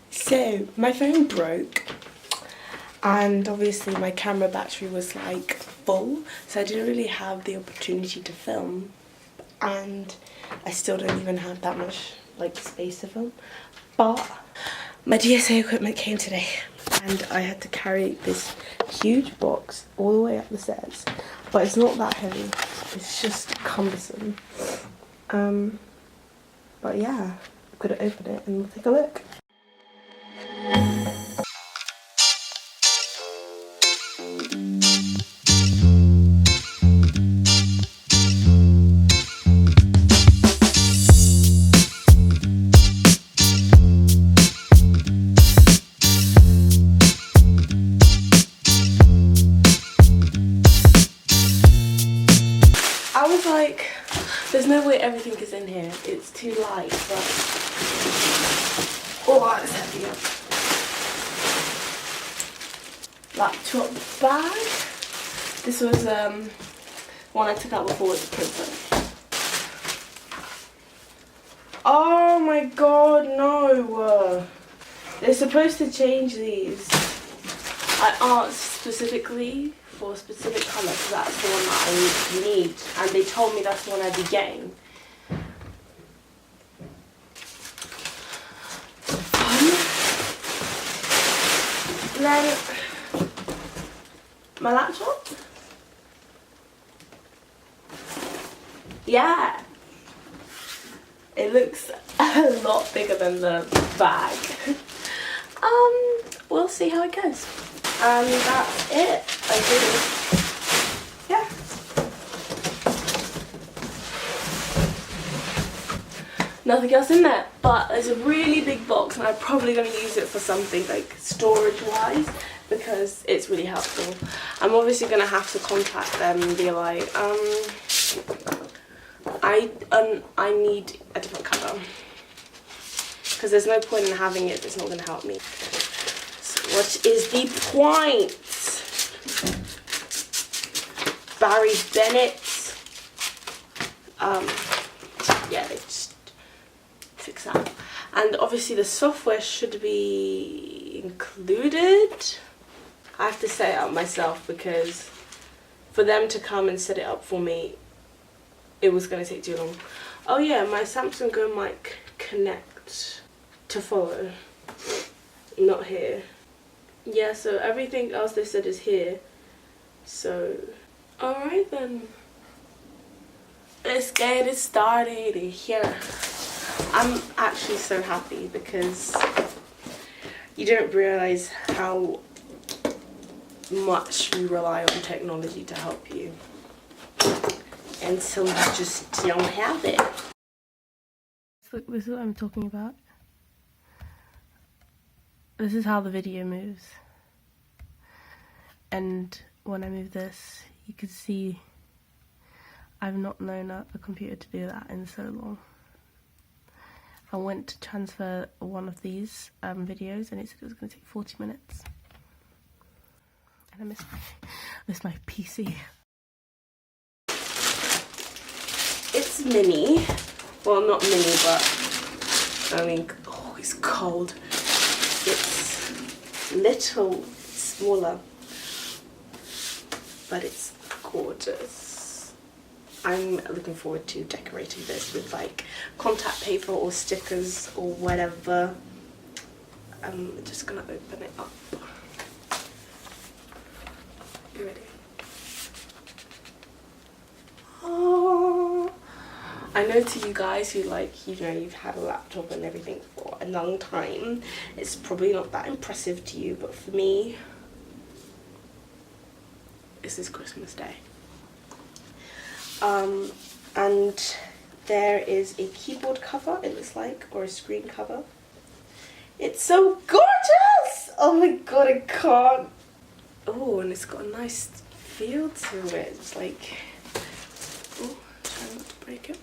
So my phone broke, and obviously my camera battery was like full, so I didn't really have the opportunity to film, and I still don't even have that much like space to film. But my DSA equipment came today, and I had to carry this huge box all the way up the stairs. But it's not that heavy, it's just cumbersome. But yeah, I'm gonna open it and we'll take a look. I was like, there's no way everything is in here. It's too light, but oh, it's heavy. Laptop bag. This was one I took out before with the printer. Oh my god, no! They're supposed to change these. I asked specifically for a specific colour because that's the one that I need, and they told me that's the one I'd be getting. Then my laptop. Yeah, it looks a lot bigger than the bag. We'll see how it goes. And that's it, I think. Yeah. Nothing else in there, but there's a really big box, and I'm probably going to use it for something like storage wise because it's really helpful. I'm obviously going to have to contact them and be like, I need a different cover because there's no point in having it if it's not going to help me. So what is the point? Barry Bennett. Yeah, they just fix that. And obviously the software should be included. I have to set it up myself because for them to come and set it up for me, it was going to take too long. Oh yeah, my Samsung Go mic connect to follow. Not here. Yeah, so everything else they said is here. So, alright then. Let's get it started here. I'm actually so happy because you don't realise how much we rely on technology to help you until you just don't have it. Look, this is what I'm talking about. This is how the video moves. And when I move this, you can see I've not known a computer to do that in so long. I went to transfer one of these videos and it said it was going to take 40 minutes. And I miss my PC. It's mini. Well, not mini, but I mean, oh, it's cold. It's little, smaller, but it's gorgeous. I'm looking forward to decorating this with like contact paper or stickers or whatever. I'm just gonna open it up. You ready? Oh, I know to you guys who like, you know, you've had a laptop and everything for a long time, it's probably not that impressive to you, but for me, this is Christmas Day. And there is a keyboard cover, it looks like, or a screen cover. It's so gorgeous! Oh my god, I can't. Oh, and it's got a nice feel to it. It's like, oh, try not to break it.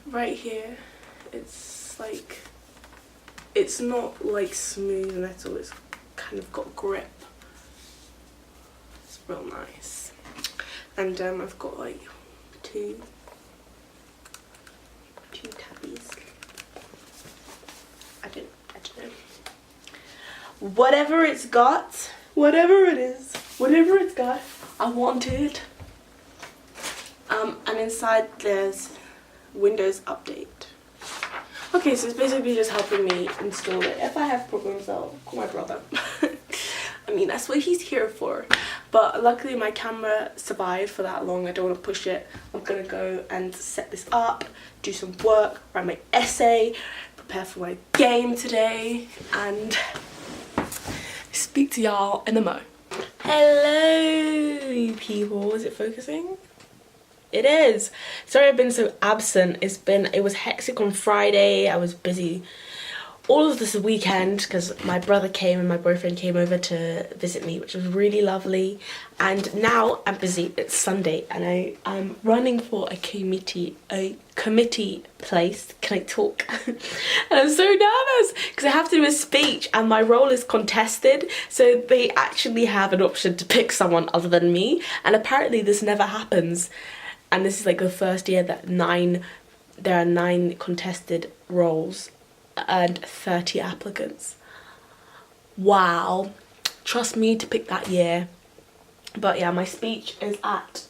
Right here, it's like, it's not like smooth metal, it's kind of got grip. It's real nice. And I've got like two tabbies. I don't whatever it's got, whatever it is, whatever it's got, I want it. And inside there's Windows Update. Okay, so it's basically just helping me install it. If I have problems, I'll call my brother. I mean, that's what he's here for. But luckily my camera survived for that long. I don't want to push it. I'm gonna go and set this up, do some work, write my essay, prepare for my game today, and speak to y'all in a mo. Hello, you people. Is it focusing? It is. Sorry I've been so absent. It was hectic on Friday. I was busy all of this weekend because my brother came and my boyfriend came over to visit me, which was really lovely. And now I'm busy. It's Sunday and I'm running for a committee place. Can I talk? And I'm so nervous because I have to do a speech and my role is contested, so they actually have an option to pick someone other than me, and apparently this never happens. And this is like the first year that there are 9 contested roles and 30 applicants. Wow. Trust me to pick that year. But yeah, my speech is at,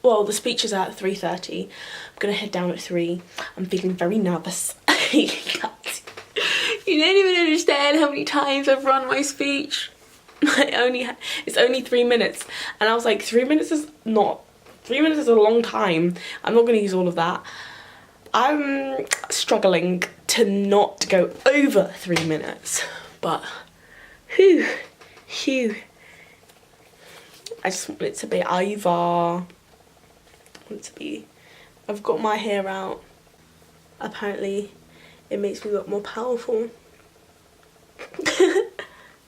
well, the speech is at 3:30. I'm gonna head down at 3. I'm feeling very nervous. You don't even understand how many times I've run my speech. It's only 3 minutes. And I was like, 3 minutes is not, 3 minutes is a long time. I'm not going to use all of that. I'm struggling to not go over 3 minutes. But, phew. I just want it to be either. I want it to be. I've got my hair out. Apparently, it makes me look more powerful.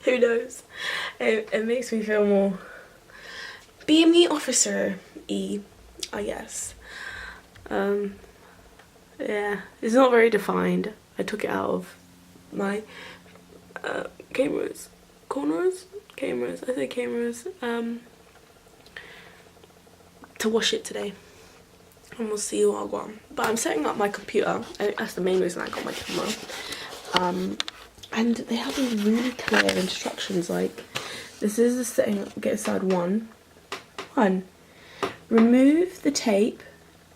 Who knows? It makes me feel more BAME Officer I guess. Yeah, it's not very defined. I took it out of my cameras, to wash it today, and we'll see what I want. But I'm setting up my computer. That's the main reason I got my camera. And they have these really clear instructions, like this is the setting. Get aside one. Remove the tape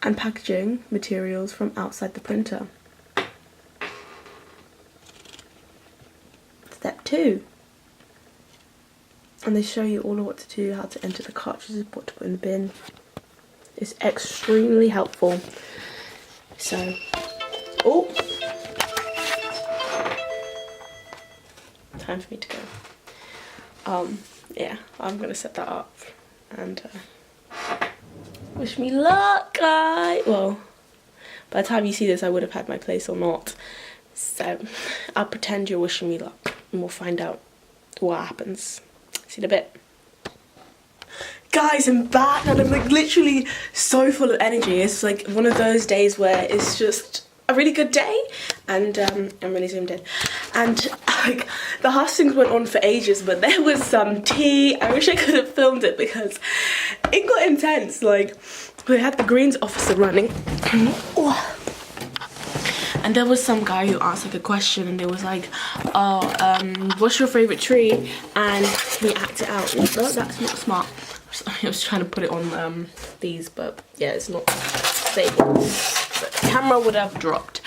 and packaging materials from outside the printer. Step 2. And they show you all of what to do, how to enter the cartridges, what to put in the bin. It's extremely helpful. So, oh, time for me to go. Yeah, I'm gonna set that up and wish me luck, guys. Well, by the time you see this, I would have had my place or not. So I'll pretend you're wishing me luck and we'll find out what happens. See you in a bit. Guys, I'm back and I'm like literally so full of energy. It's like one of those days where it's just a really good day, and I'm really zoomed in. And like the hustings went on for ages, but there was some tea. I wish I could have filmed it because it got intense. Like we had the Greens officer running. And there was some guy who asked like a question and they was like, oh, what's your favourite tree? And we acted out. No, that's not smart. I was trying to put it on these, but yeah, it's not stable. The camera would have dropped.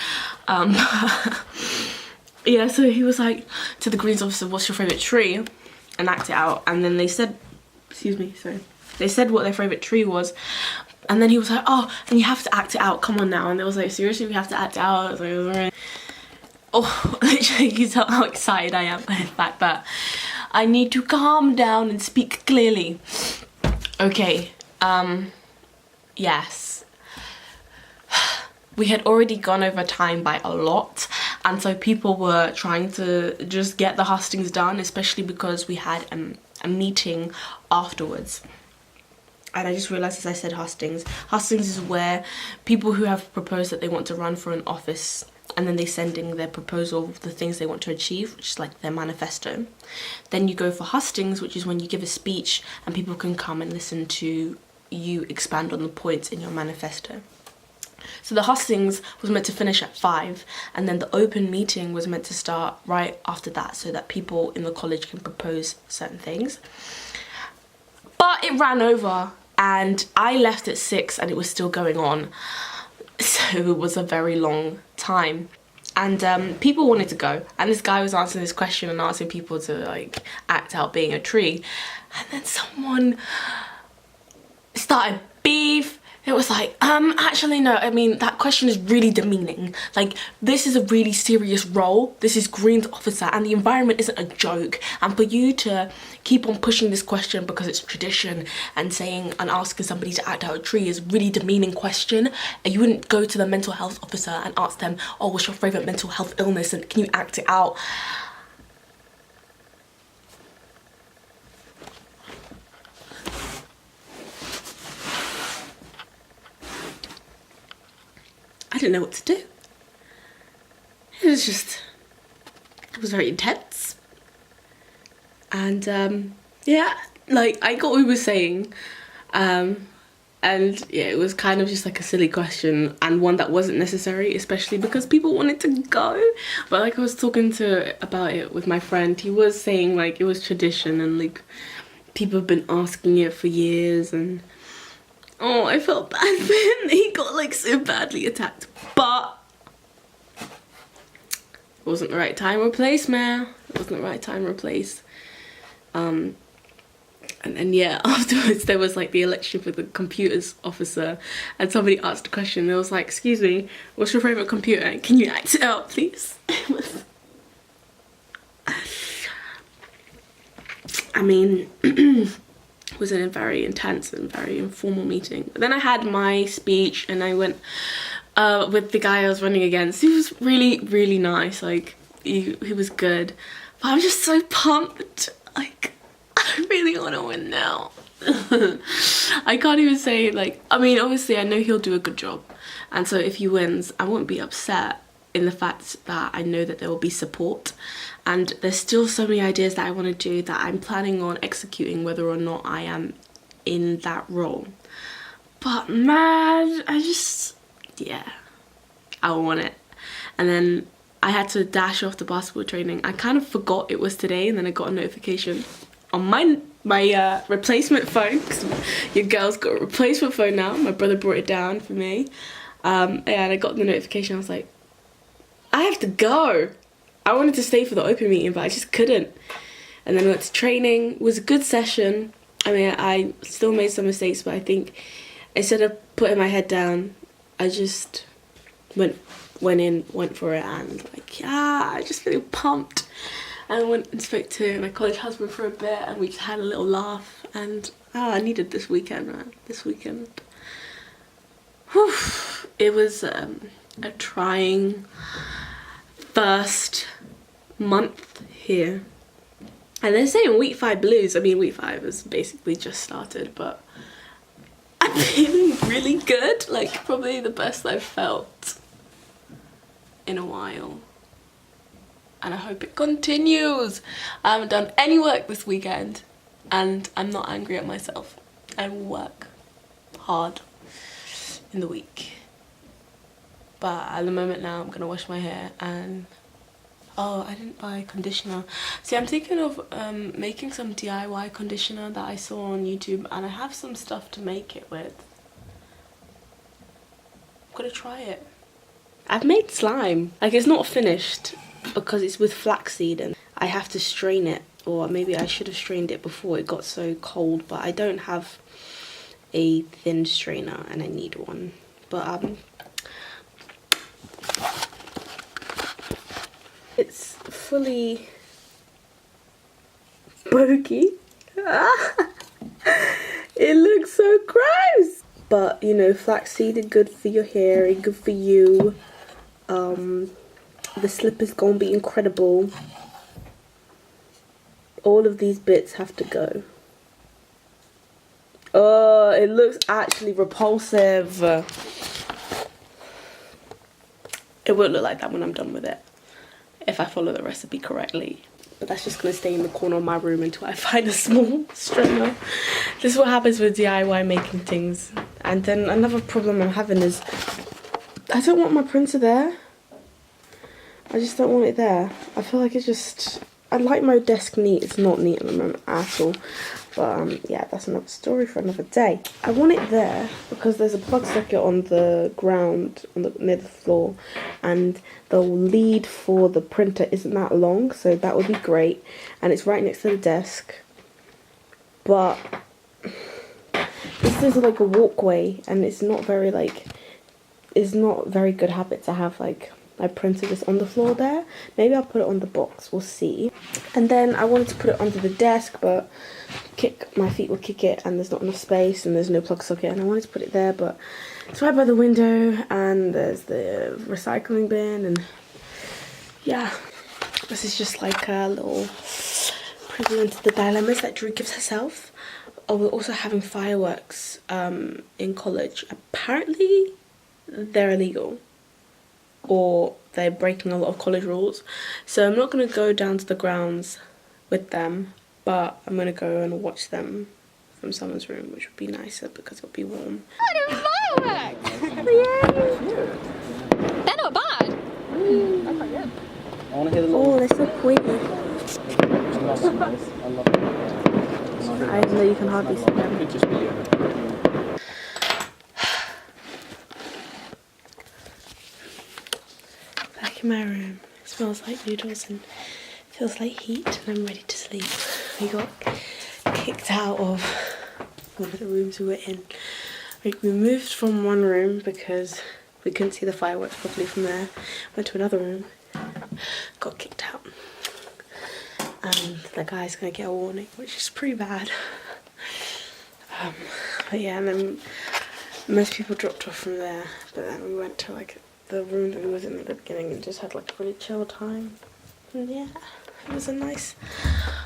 Yeah, so he was like to the Greens officer, what's your favourite tree? And act it out. And then they said, excuse me, sorry. They said what their favourite tree was. And then he was like, oh, and you have to act it out, come on now. And they was like, seriously, we have to act it out? I was like, oh, literally, you tell how excited I am by the fact that I need to calm down and speak clearly. Okay, yes. We had already gone over time by a lot, and so people were trying to just get the hustings done, especially because we had a meeting afterwards. And I just realised as I said hustings. Hustings is where people who have proposed that they want to run for an office, and then they send in their proposal of the things they want to achieve, which is like their manifesto. Then you go for hustings, which is when you give a speech and people can come and listen to you expand on the points in your manifesto. So the hustings was meant to finish at 5, and then the open meeting was meant to start right after that, so that people in the college can propose certain things. But it ran over, and I left at 6 and it was still going on. So it was a very long time. And people wanted to go, and this guy was answering this question and asking people to like act out being a tree, and then someone started beef. It was like, actually no, I mean, that question is really demeaning. Like, this is a really serious role. This is Green's officer, and the environment isn't a joke. And for you to keep on pushing this question because it's tradition and saying and asking somebody to act out a tree is really demeaning question. And you wouldn't go to the mental health officer and ask them, oh, what's your favourite mental health illness and can you act it out? I didn't know what to do. It was very intense. And yeah, like I got what he was saying. And yeah, it was kind of just like a silly question, and one that wasn't necessary, especially because people wanted to go. But like I was talking about it with my friend, he was saying like it was tradition and like people have been asking it for years, and oh, I felt bad for him. He got like so badly attacked, but it wasn't the right time or place, man. It wasn't the right time or place. And then yeah, afterwards there was like the election for the computers officer, and somebody asked a question. It was like, excuse me, what's your favourite computer? Can you act it out, please? I mean, it was a very intense and very informal meeting. But then I had my speech, and I went with the guy I was running against. He was really, really nice. Like, he was good. But I'm just so pumped. Like, I really want to win now. I can't even say, like, I mean, obviously I know he'll do a good job. And so if he wins, I won't be upset in the fact that I know that there will be support. And there's still so many ideas that I want to do that I'm planning on executing whether or not I am in that role. But man, yeah, I want it. And then I had to dash off to basketball training. I kind of forgot it was today, and then I got a notification on my replacement phone, because your girl's got a replacement phone now. My brother brought it down for me. And I got the notification. I was like, I have to go. I wanted to stay for the open meeting, but I just couldn't. And then I went to training. It was a good session. I mean, I still made some mistakes, but I think instead of putting my head down, I just went for it, and like, yeah, I just feel pumped. And I went and spoke to my college husband for a bit, and we just had a little laugh. And I needed this weekend, man. This weekend. Whew. It was a trying first month here. And they're saying week 5 blues. I mean, week 5 has basically just started, but I'm feeling really good. Like, probably the best I've felt in a while. And I hope it continues. I haven't done any work this weekend, and I'm not angry at myself. I will work hard in the week. But at the moment now, I'm gonna wash my hair, and oh, I didn't buy conditioner. See, I'm thinking of making some DIY conditioner that I saw on YouTube, and I have some stuff to make it with. I'm gonna try it. I've made slime. Like, it's not finished because it's with flaxseed, and I have to strain it, or maybe I should have strained it before it got so cold, but I don't have a thin strainer and I need one. But it's fully bogey. It looks so gross. But you know, flaxseed are good for your hair and good for you. The slip is gonna be incredible. All of these bits have to go. Oh, it looks actually repulsive. It won't look like that when I'm done with it, if I follow the recipe correctly. But that's just gonna stay in the corner of my room until I find a small strainer. This is what happens with DIY making things. And then another problem I'm having is I don't want my printer there. I just don't want it there. I feel like it's just... I like my desk neat. It's not neat at the moment at all. But yeah, that's another story for another day. I want it there because there's a plug socket on the ground, near the floor, and the lead for the printer isn't that long, so that would be great. And it's right next to the desk. But this is like a walkway, and it's not very good habit to have like my printer just on the floor there. Maybe I'll put it on the box, we'll see. And then I wanted to put it onto the desk, but my feet will kick it, and there's not enough space, and there's no plug socket, and I wanted to put it there, but it's right by the window, and there's the recycling bin, and yeah, this is just like a little preview into the dilemmas that Drew gives herself. Oh, we're also having fireworks in college. Apparently they're illegal, or they're breaking a lot of college rules, so I'm not going to go down to the grounds with them, but I'm going to go and watch them from someone's room, which would be nicer because it'll be warm. Oh, they're fireworks! They're not bad. They're quite good. I want to hear the little... Oh, they're so pretty. I love it. I know you can hardly see them. It could just be Back in my room. It smells like noodles and feels like heat, and I'm ready to sleep. We got kicked out of one of the rooms we were in. We moved from one room because we couldn't see the fireworks properly from there. Went to another room, got kicked out. And the guy's gonna get a warning, which is pretty bad. But yeah, and then most people dropped off from there, but then we went to like the room that we was in at the beginning and just had like a really chill time. And yeah, it was a nice...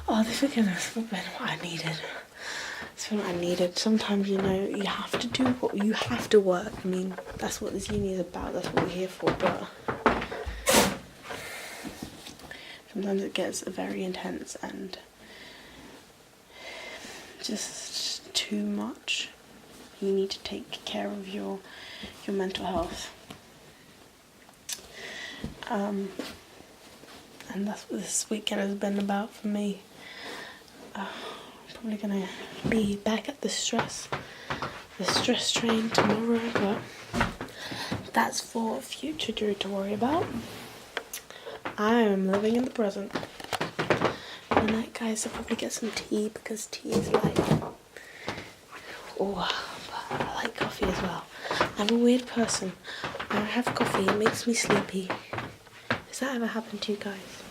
Oh, this weekend has been what I needed. It's been what I needed. Sometimes, you know, you have to do what you have to work. I mean, that's what this uni is about, that's what we're here for, but sometimes it gets very intense and just too much. You need to take care of your mental health. And that's what this weekend has been about for me. I'm probably gonna be back at the stress train tomorrow, but that's for future Drew to worry about. I am living in the present. Good night, guys. I'll probably get some tea because tea is like... Oh, but I like coffee as well. I'm a weird person. When I have coffee, it makes me sleepy. Has that ever happened to you guys?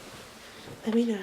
Let me know.